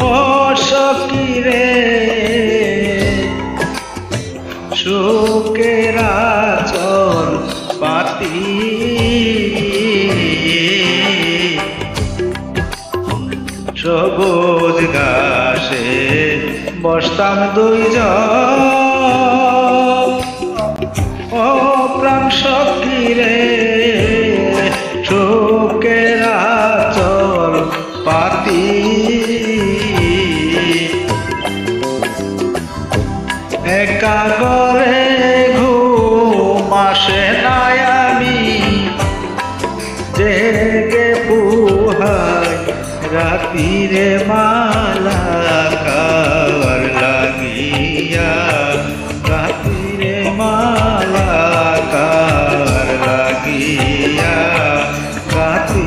ও সখী রে সুখের আঁচল পাতি সবুজ ঘাসে বসতাম দুইজন ও প্রাণ সখী রে সুখের আঁচল পাতি একা করে ঘুম আসে না আমি জেগে পুহাই রাতিরে মালা খাওয়ার লাগিয়া রাতিরে মালা খাওয়ার লাগিয়া রাতি